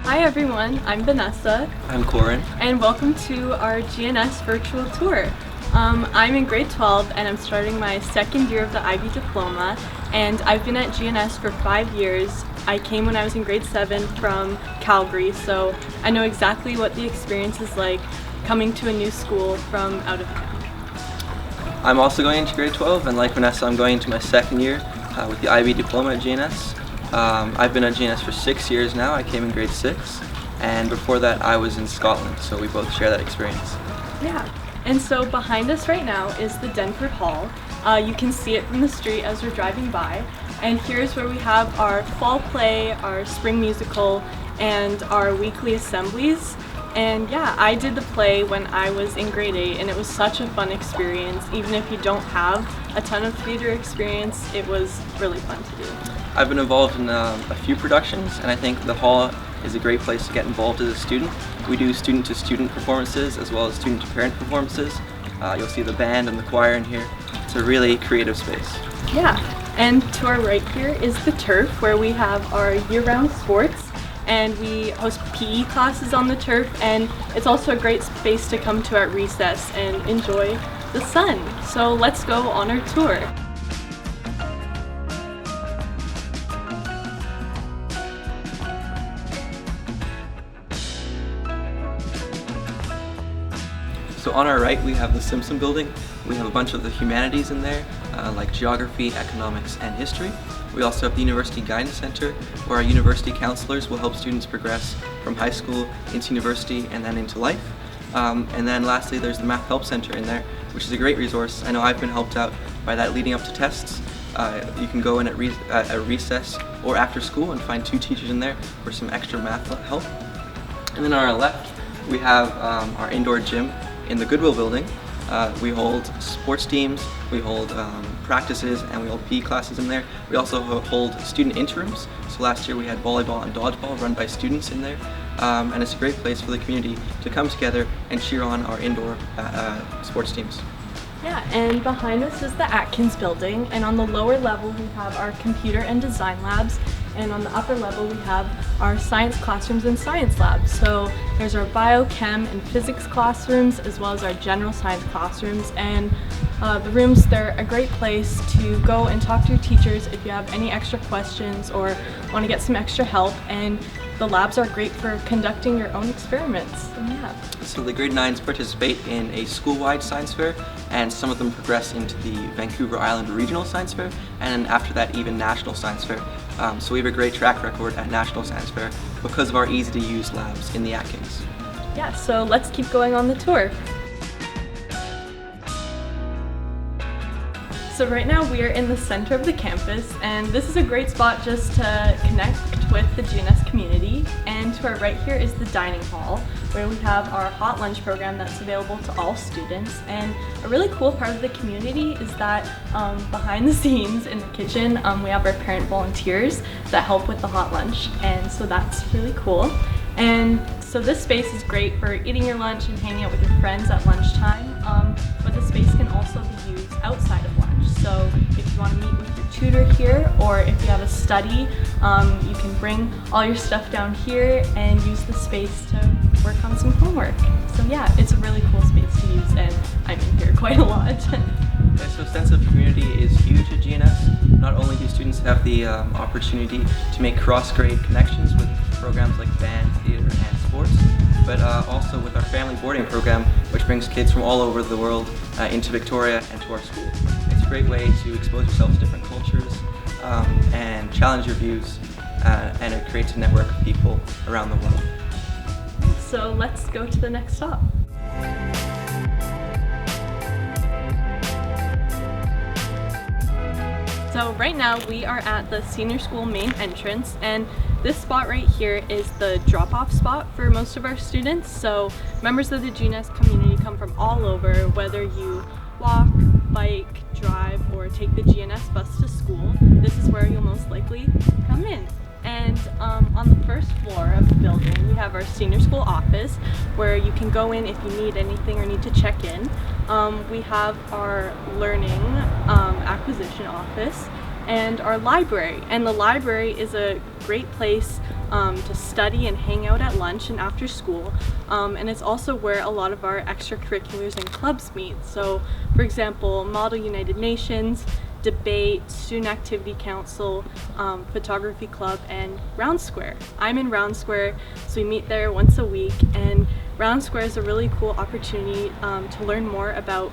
Hi everyone, I'm Vanessa. I'm Corin. And welcome to our GNS virtual tour. I'm in grade 12 and I'm starting my second year of the IB diploma, and I've been at GNS for 5 years. I came when I was in grade 7 from Calgary, so I know exactly what the experience is like coming to a new school from out of town. I'm also going into grade 12, and like Vanessa, I'm going into my second year with the IB diploma at GNS. I've been at GNS for 6 years now. I came in grade 6, and before that I was in Scotland, so we both share that experience. Yeah, and so behind us right now is the Denford Hall. You can see it from the street as we're driving by, and here's where we have our fall play, our spring musical, and our weekly assemblies. And yeah, I did the play when I was in grade 8, and it was such a fun experience. Even if you don't have a ton of theater experience, it was really fun to do. I've been involved in a few productions, and I think the hall is a great place to get involved as a student. We do student-to-student performances as well as student-to-parent performances. You'll see the band and the choir in here. It's a really creative space. Yeah, and to our right here is the turf, where we have our year-round sports, and we host PE classes on the turf, and it's also a great space to come to at recess and enjoy the sun. So let's go on our tour. So on our right we have the Simpson building. We have a bunch of the humanities in there, like geography, economics, and history. We also have the University Guidance Center, where our university counselors will help students progress from high school into university and then into life. And then lastly, there's the Math Help Center in there, which is a great resource. I know I've been helped out by that leading up to tests. You can go in at recess or after school and find 2 teachers in there for some extra math help. And then on our left, we have our indoor gym in the Goodwill building. We hold sports teams, we hold practices, and we hold PE classes in there. We also hold student interims. So last year we had volleyball and dodgeball run by students in there. And it's a great place for the community to come together and cheer on our indoor sports teams. Yeah, and behind us is the Atkins building, and on the lower level we have our computer and design labs, and on the upper level we have our science classrooms and science labs. So there's our bio, chem, and physics classrooms, as well as our general science classrooms, and the rooms, they're a great place to go and talk to your teachers if you have any extra questions or want to get some extra help, and the labs are great for conducting your own experiments. And yeah. So the grade 9s participate in a school-wide science fair, and some of them progress into the Vancouver Island Regional Science Fair, and after that even National Science Fair. So we have a great track record at National Science Fair because of our easy-to-use labs in the Atkins. Yeah, so let's keep going on the tour. So right now we are in the center of the campus, and this is a great spot just to connect with the GNS community. And to our right here is the dining hall, where we have our hot lunch program that's available to all students. And a really cool part of the community is that behind the scenes in the kitchen, we have our parent volunteers that help with the hot lunch, and so that's really cool. And so this space is great for eating your lunch and hanging out with your friends at lunchtime, but the space can also be used outside of lunch. So if you want to meet with your tutor here, or if you have a study, you can bring all your stuff down here and use the space to work on some homework. So yeah, it's a really cool space to use, and I'm in here quite a lot. Yeah, so sense of community is huge at GNS. Not only do students have the opportunity to make cross-grade connections with programs like band, theater, and sports, but also with our family boarding program, which brings kids from all over the world into Victoria and to our school. It's a great way to expose yourself to different cultures and challenge your views, and it creates a network of people around the world. So let's go to the next stop. So right now we are at the senior school main entrance, and this spot right here is the drop-off spot for most of our students. So members of the GNS community come from all over, whether you walk, bike, drive, or take the GNS bus to school. This is where you'll most likely come in. And on the first floor of the building we have our senior school office, where you can go in if you need anything or need to check in. We have our learning acquisition office and our library. And the library is a great place to study and hang out at lunch and after school. And it's also where a lot of our extracurriculars and clubs meet. So, for example, Model United Nations, debate, student activity council, photography club, and Round Square. I'm in Round Square, so we meet there once a week, and Round Square is a really cool opportunity to learn more about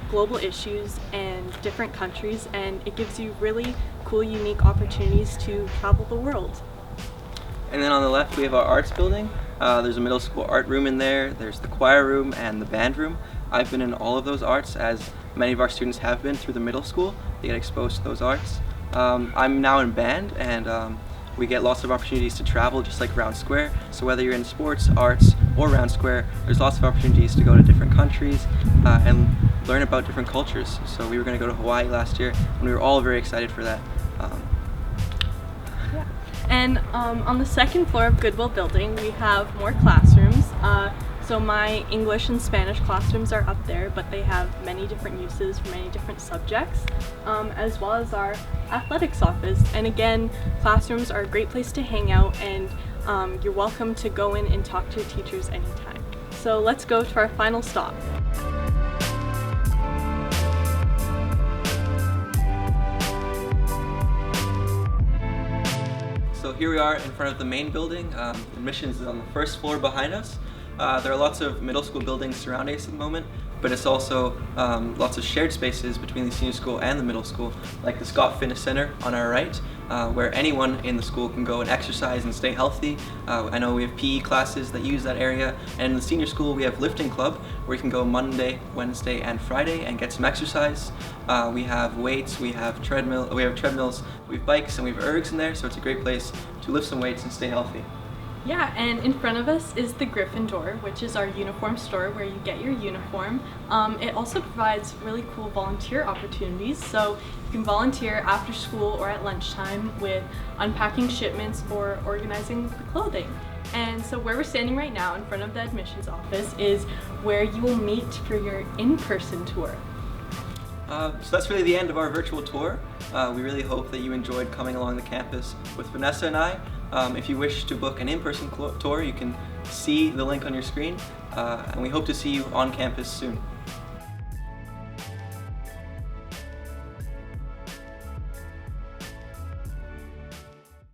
global issues and different countries, and it gives you really cool, unique opportunities to travel the world. And then on the left we have our arts building. There's a middle school art room in there, there's the choir room and the band room. I've been in all of those arts, as many of our students have been through the middle school. They get exposed to those arts. I'm now in band, and we get lots of opportunities to travel just like Round Square. So whether you're in sports, arts, or Round Square, there's lots of opportunities to go to different countries and learn about different cultures. So we were going to go to Hawaii last year, and we were all very excited for that. And on the second floor of Goodwill Building, we have more classrooms. So my English and Spanish classrooms are up there, but they have many different uses for many different subjects, as well as our athletics office. And again, classrooms are a great place to hang out, and you're welcome to go in and talk to your teachers anytime. So let's go to our final stop. So here we are in front of the main building. Admissions is on the first floor behind us. There are lots of middle school buildings surrounding us at the moment, but it's also lots of shared spaces between the senior school and the middle school, like the Scott Fitness Center on our right, where anyone in the school can go and exercise and stay healthy. I know we have PE classes that use that area, and in the senior school we have lifting club, where you can go Monday, Wednesday, and Friday and get some exercise. We have weights, we have treadmills, we have bikes, and we have ergs in there, so it's a great place to lift some weights and stay healthy. Yeah, and in front of us is the Griffin door, which is our uniform store where you get your uniform. It also provides really cool volunteer opportunities, so you can volunteer after school or at lunchtime with unpacking shipments or organizing the clothing. And so where we're standing right now in front of the admissions office is where you will meet for your in-person tour. So that's really the end of our virtual tour. We really hope that you enjoyed coming along the campus with Vanessa and I. If you wish to book an in-person tour, you can see the link on your screen, and we hope to see you on campus soon.